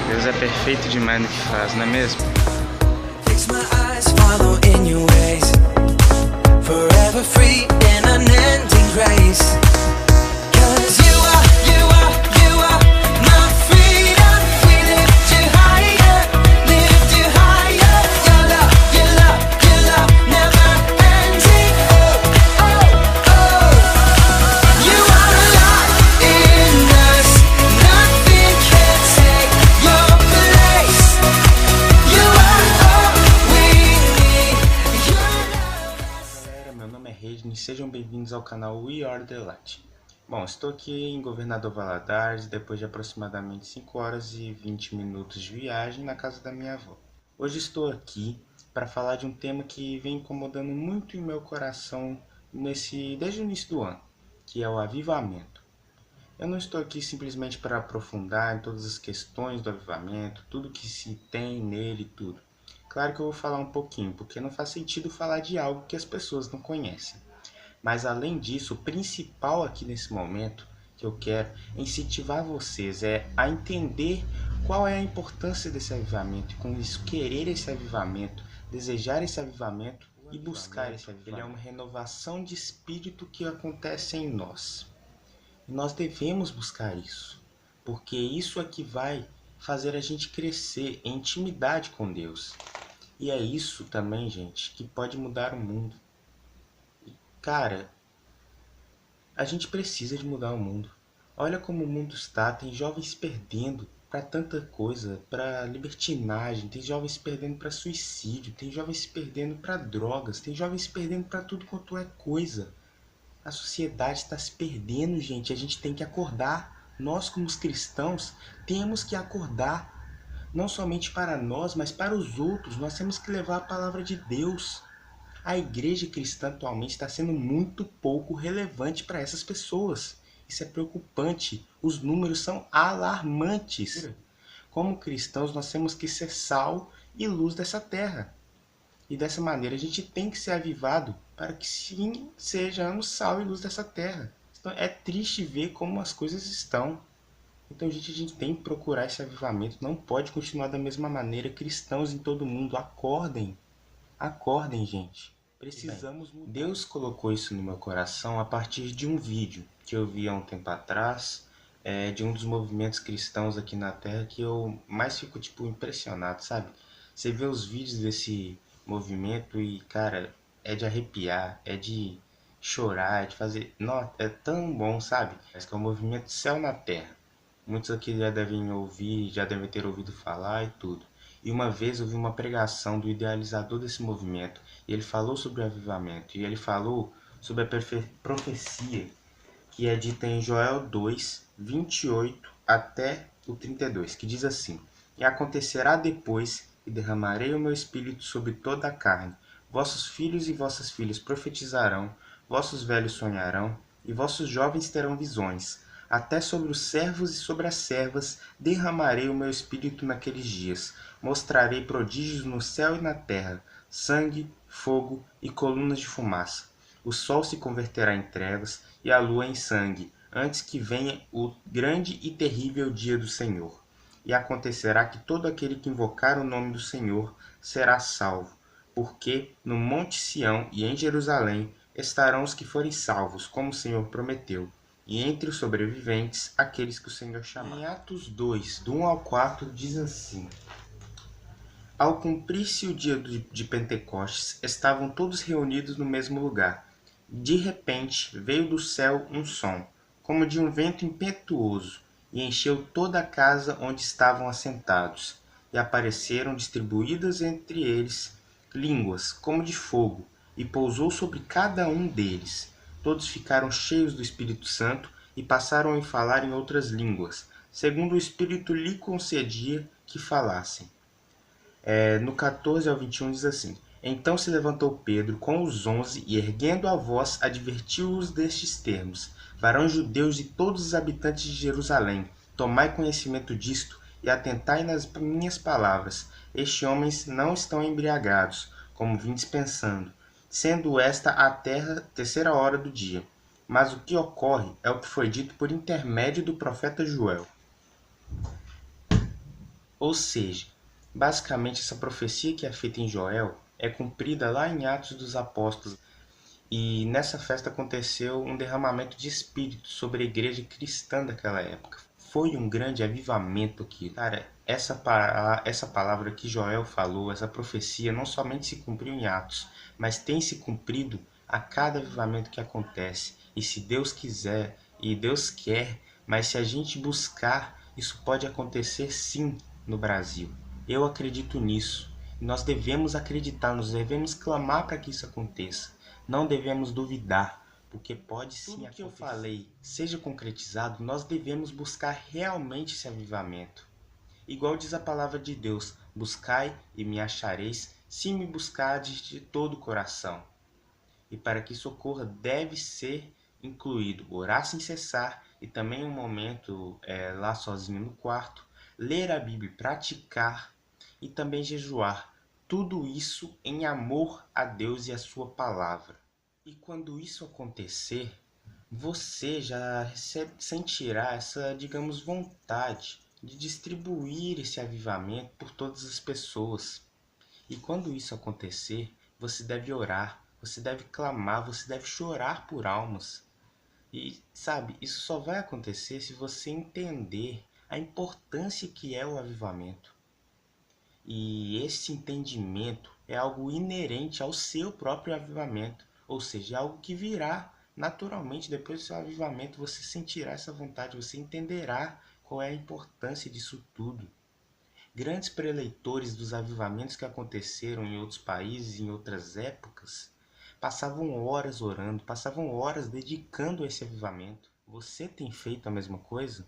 Deus é perfeito demais no que faz, não é mesmo? Fix my eyes, follow in your ways. Forever free in unending grace. 'Cause you are my freedom. We lift you higher, Your love, never ending. Oh. You are alive in us. Nothing can take your place. You are all we need. Galera, meu nome é Regne, sejam bem-vindos ao canal We Are The Light. Bom, estou aqui em Governador Valadares, depois de aproximadamente 5 horas e 20 minutos de viagem na casa da minha avó. Hoje estou aqui para falar de um tema que vem incomodando muito em meu coração desde o início do ano, que é o avivamento. Eu não estou aqui simplesmente para aprofundar em todas as questões do avivamento, tudo que se tem nele e tudo. Claro que eu vou falar um pouquinho, porque não faz sentido falar de algo que as pessoas não conhecem. Mas além disso, o principal aqui nesse momento que eu quero incentivar vocês a entender qual é a importância desse avivamento e com isso querer esse avivamento, desejar esse avivamento e buscar esse avivamento. Ele é uma renovação de espírito que acontece em nós. E nós devemos buscar isso, porque isso é que vai fazer a gente crescer em intimidade com Deus. E é isso também, gente, que pode mudar o mundo. Cara, a gente precisa de mudar o mundo. Olha como o mundo está, tem jovens perdendo para tanta coisa, para libertinagem, tem jovens perdendo para suicídio, tem jovens perdendo para drogas, tem jovens perdendo para tudo quanto é coisa. A sociedade está se perdendo, gente, a gente tem que acordar. Nós, como os cristãos, temos que acordar. Não somente para nós, mas para os outros. Nós temos que levar a palavra de Deus. A igreja cristã atualmente está sendo muito pouco relevante para essas pessoas. Isso é preocupante. Os números são alarmantes. Como cristãos, nós temos que ser sal e luz dessa terra. E dessa maneira a gente tem que ser avivado para que sim sejamos sal e luz dessa terra. Então, é triste ver como as coisas estão. Então, gente, a gente tem que procurar esse avivamento. Não pode continuar da mesma maneira. Cristãos em todo mundo, acordem. Acordem, gente. Precisamos mudar. Deus colocou isso no meu coração a partir de um vídeo que eu vi há um tempo atrás, de um dos movimentos cristãos aqui na Terra que eu mais fico, impressionado, sabe? Você vê os vídeos desse movimento e, cara, é de arrepiar, é de chorar, é de fazer... Nossa, é tão bom, sabe? Parece que é o movimento Céu na Terra. Muitos aqui já devem ouvir, já devem ter ouvido falar e tudo. E uma vez eu vi uma pregação do idealizador desse movimento, e ele falou sobre o avivamento, e ele falou sobre a profecia que é dita em Joel 2, 28 até o 32, que diz assim: E acontecerá depois que derramarei o meu espírito sobre toda a carne. Vossos filhos e vossas filhas profetizarão, vossos velhos sonharão, e vossos jovens terão visões. Até sobre os servos e sobre as servas derramarei o meu espírito naqueles dias. Mostrarei prodígios no céu e na terra, sangue, fogo e colunas de fumaça. O sol se converterá em trevas e a lua em sangue, antes que venha o grande e terrível dia do Senhor. E acontecerá que todo aquele que invocar o nome do Senhor será salvo, porque no monte Sião e em Jerusalém estarão os que forem salvos, como o Senhor prometeu. E entre os sobreviventes, aqueles que o Senhor chamar. Em Atos 2, do 1 ao 4, diz assim: Ao cumprir-se o dia de Pentecostes, estavam todos reunidos no mesmo lugar. De repente, veio do céu um som, como de um vento impetuoso, e encheu toda a casa onde estavam assentados. E apareceram distribuídas entre eles línguas, como de fogo, e pousou sobre cada um deles. Todos ficaram cheios do Espírito Santo e passaram a falar em outras línguas, segundo o Espírito lhe concedia que falassem. No 14 ao 21 diz assim: Então se levantou Pedro com os 11 e, erguendo a voz, advertiu-os destes termos: Varões judeus e todos os habitantes de Jerusalém, tomai conhecimento disto e atentai nas minhas palavras. Estes homens não estão embriagados, como vindes pensando, sendo esta a terceira hora do dia. Mas o que ocorre é o que foi dito por intermédio do profeta Joel. Ou seja, basicamente essa profecia que é feita em Joel é cumprida lá em Atos dos Apóstolos. E nessa festa aconteceu um derramamento de espírito sobre a igreja cristã daquela época. Foi um grande avivamento aqui. Cara, essa palavra que Joel falou, essa profecia, não somente se cumpriu em Atos, mas tem se cumprido a cada avivamento que acontece. E se Deus quiser, e Deus quer, mas se a gente buscar, isso pode acontecer sim no Brasil. Eu acredito nisso. Nós devemos acreditar, nós devemos clamar para que isso aconteça. Não devemos duvidar, porque pode sim acontecer. Tudo que eu falei seja concretizado, nós devemos buscar realmente esse avivamento. Igual diz a palavra de Deus: buscai e me achareis, se me buscardes de todo o coração. E para que isso ocorra, deve ser incluído orar sem cessar e também um momento lá sozinho no quarto, ler a Bíblia, praticar e também jejuar. Tudo isso em amor a Deus e a sua palavra. E quando isso acontecer, você já sentirá essa, digamos, vontade de distribuir esse avivamento por todas as pessoas. E quando isso acontecer, você deve orar, você deve clamar, você deve chorar por almas. E, sabe, isso só vai acontecer se você entender a importância que é o avivamento. E esse entendimento é algo inerente ao seu próprio avivamento, ou seja, é algo que virá naturalmente depois do seu avivamento. Você sentirá essa vontade, você entenderá qual é a importância disso tudo. Grandes preleitores dos avivamentos que aconteceram em outros países, em outras épocas, passavam horas orando, passavam horas dedicando a esse avivamento. Você tem feito a mesma coisa?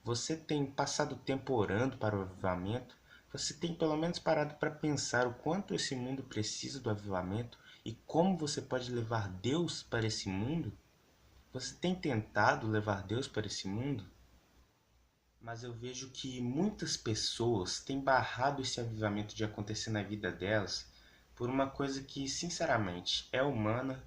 Você tem passado tempo orando para o avivamento? Você tem pelo menos parado para pensar o quanto esse mundo precisa do avivamento e como você pode levar Deus para esse mundo? Você tem tentado levar Deus para esse mundo? Mas eu vejo que muitas pessoas têm barrado esse avivamento de acontecer na vida delas por uma coisa que, sinceramente, é humana,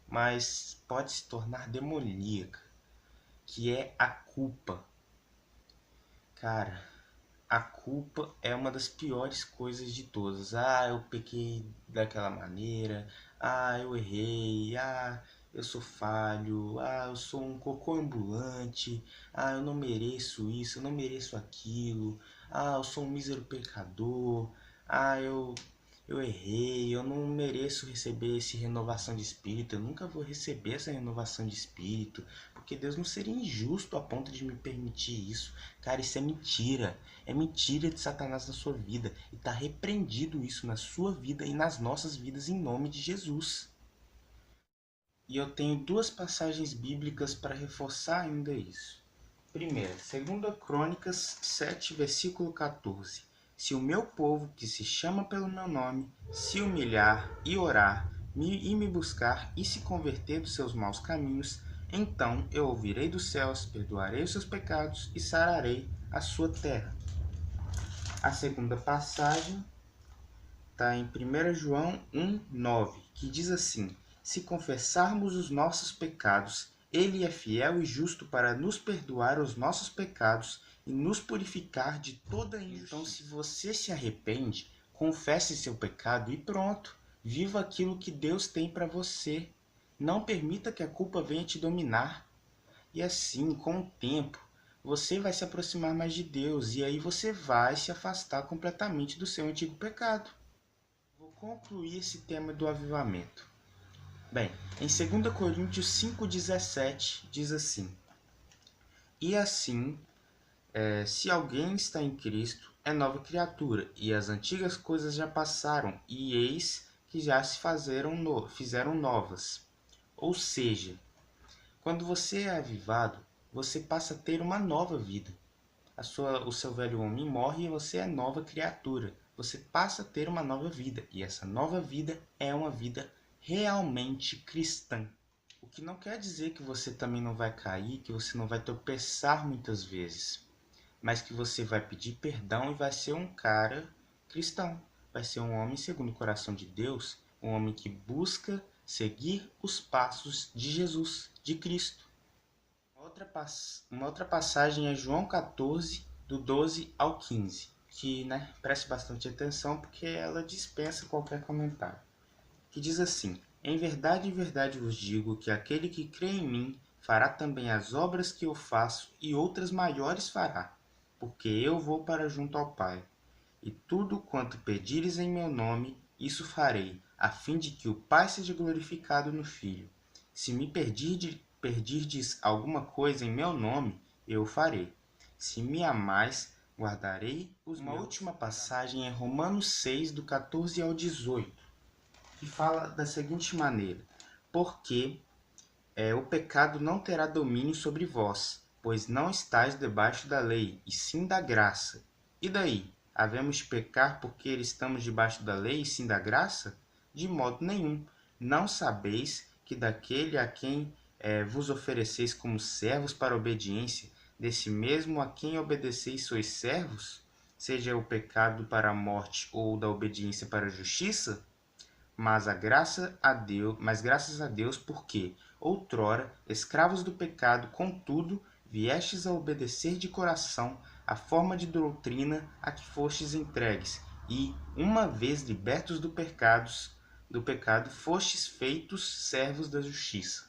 mas pode se tornar demoníaca, que é a culpa. Cara, a culpa é uma das piores coisas de todas. Ah, eu pequei daquela maneira. Ah, eu errei. Ah, eu sou falho. Ah, eu sou um cocô ambulante. Ah, eu não mereço isso, eu não mereço aquilo. Ah, eu sou um mísero pecador. Ah, eu errei, eu não mereço receber essa renovação de espírito, eu nunca vou receber essa renovação de espírito, porque Deus não seria injusto a ponto de me permitir isso. Cara, isso é mentira de Satanás na sua vida, e está repreendido isso na sua vida e nas nossas vidas em nome de Jesus. E eu tenho duas passagens bíblicas para reforçar ainda isso. Primeira, 2 Crônicas 7, versículo 14. Se o meu povo, que se chama pelo meu nome, se humilhar e orar, e me buscar e se converter dos seus maus caminhos, então eu ouvirei dos céus, perdoarei os seus pecados e sararei a sua terra. A segunda passagem está em 1 João 1,9, que diz assim: se confessarmos os nossos pecados, Ele é fiel e justo para nos perdoar os nossos pecados e nos purificar de toda injustiça. Então, se você se arrepende, confesse seu pecado e pronto. Viva aquilo que Deus tem para você. Não permita que a culpa venha te dominar. E assim, com o tempo, você vai se aproximar mais de Deus e aí você vai se afastar completamente do seu antigo pecado. Vou concluir esse tema do avivamento. Bem, em 2 Coríntios 5,17 diz assim: e assim, se alguém está em Cristo, é nova criatura, e as antigas coisas já passaram, e eis que já se fizeram novas. Ou seja, quando você é avivado, você passa a ter uma nova vida. O seu velho homem morre e você é nova criatura. Você passa a ter uma nova vida, e essa nova vida é uma vida realmente cristã. O que não quer dizer que você também não vai cair, que você não vai tropeçar muitas vezes, mas que você vai pedir perdão e vai ser um cara cristão. Vai ser um homem segundo o coração de Deus, um homem que busca seguir os passos de Jesus, de Cristo. Uma outra passagem é João 14, do 12 ao 15. que, preste bastante atenção porque ela dispensa qualquer comentário. Que diz assim: em verdade vos digo que aquele que crê em mim fará também as obras que eu faço e outras maiores fará, porque eu vou para junto ao Pai. E tudo quanto pedires em meu nome, isso farei, a fim de que o Pai seja glorificado no Filho. Se me pedirdes alguma coisa em meu nome, eu o farei. Se me amais, guardarei os meus. Uma última passagem é Romanos 6, do 14 ao 18, que fala da seguinte maneira: porque o pecado não terá domínio sobre vós, pois não estáis debaixo da lei, e sim da graça. E daí? Havemos de pecar porque estamos debaixo da lei e sim da graça? De modo nenhum. Não sabeis que daquele a quem vos ofereceis como servos para a obediência, desse mesmo a quem obedeceis sois servos? Seja o pecado para a morte ou da obediência para a justiça? Mas graças a Deus, porque outrora, escravos do pecado, contudo, viestes a obedecer de coração a forma de doutrina a que fostes entregues, e, uma vez libertos do pecado, fostes feitos servos da justiça.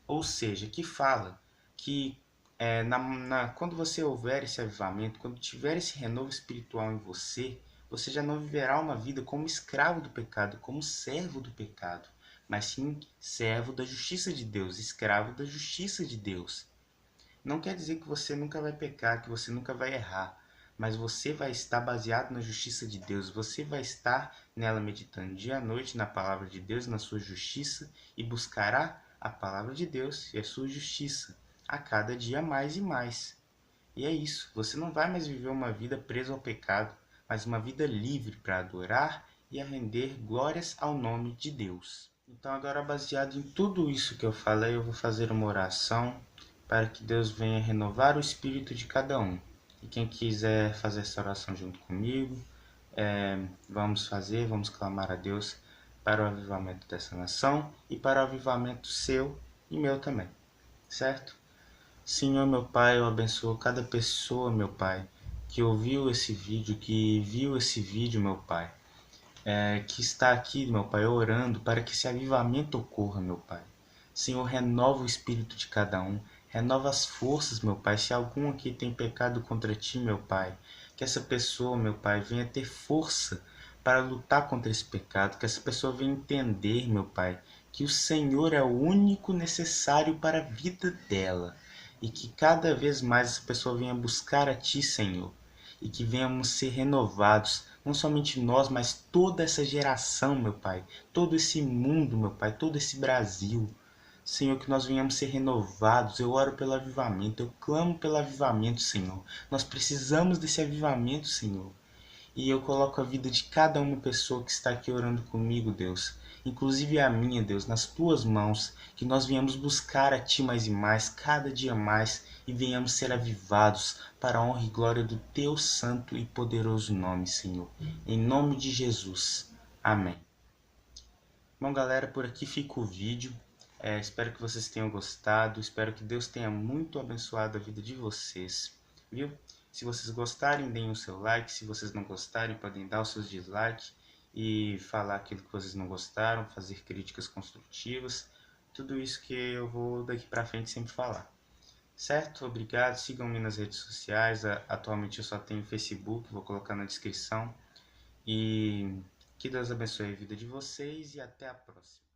Ou seja, que fala que quando você houver esse avivamento, quando tiver esse renovo espiritual em você, você já não viverá uma vida como escravo do pecado, como servo do pecado, mas sim servo da justiça de Deus, escravo da justiça de Deus. Não quer dizer que você nunca vai pecar, que você nunca vai errar, mas você vai estar baseado na justiça de Deus, você vai estar nela meditando dia e noite na palavra de Deus, na sua justiça, e buscará a palavra de Deus e a sua justiça a cada dia mais e mais. E é isso, você não vai mais viver uma vida presa ao pecado, mas uma vida livre para adorar e a render glórias ao nome de Deus. Então agora, baseado em tudo isso que eu falei, eu vou fazer uma oração para que Deus venha renovar o espírito de cada um. E quem quiser fazer essa oração junto comigo, vamos clamar a Deus para o avivamento dessa nação e para o avivamento seu e meu também, certo? Senhor, meu Pai, eu abençoo cada pessoa, meu Pai, que ouviu esse vídeo, que viu esse vídeo, meu Pai, que está aqui, meu Pai, orando para que esse avivamento ocorra, meu Pai. Senhor, renova o espírito de cada um, renova as forças, meu Pai. Se algum aqui tem pecado contra Ti, meu Pai, que essa pessoa, meu Pai, venha ter força para lutar contra esse pecado, que essa pessoa venha entender, meu Pai, que o Senhor é o único necessário para a vida dela, e que cada vez mais essa pessoa venha buscar a Ti, Senhor, e que venhamos ser renovados, não somente nós, mas toda essa geração, meu Pai, todo esse mundo, meu Pai, todo esse Brasil. Senhor, que nós venhamos ser renovados. Eu oro pelo avivamento, eu clamo pelo avivamento, Senhor. Nós precisamos desse avivamento, Senhor. E eu coloco a vida de cada uma pessoa que está aqui orando comigo, Deus, inclusive a minha, Deus, nas Tuas mãos, que nós venhamos buscar a Ti mais e mais, cada dia mais, e venhamos ser avivados para a honra e glória do Teu santo e poderoso nome, Senhor. Em nome de Jesus. Amém. Bom, galera, por aqui fica o vídeo. Espero que vocês tenham gostado, espero que Deus tenha muito abençoado a vida de vocês, viu? Se vocês gostarem, deem o seu like, se vocês não gostarem, podem dar os seus dislikes e falar aquilo que vocês não gostaram, fazer críticas construtivas, tudo isso que eu vou daqui pra frente sempre falar. Certo? Obrigado, sigam-me nas redes sociais, atualmente eu só tenho Facebook, vou colocar na descrição, e que Deus abençoe a vida de vocês e até a próxima.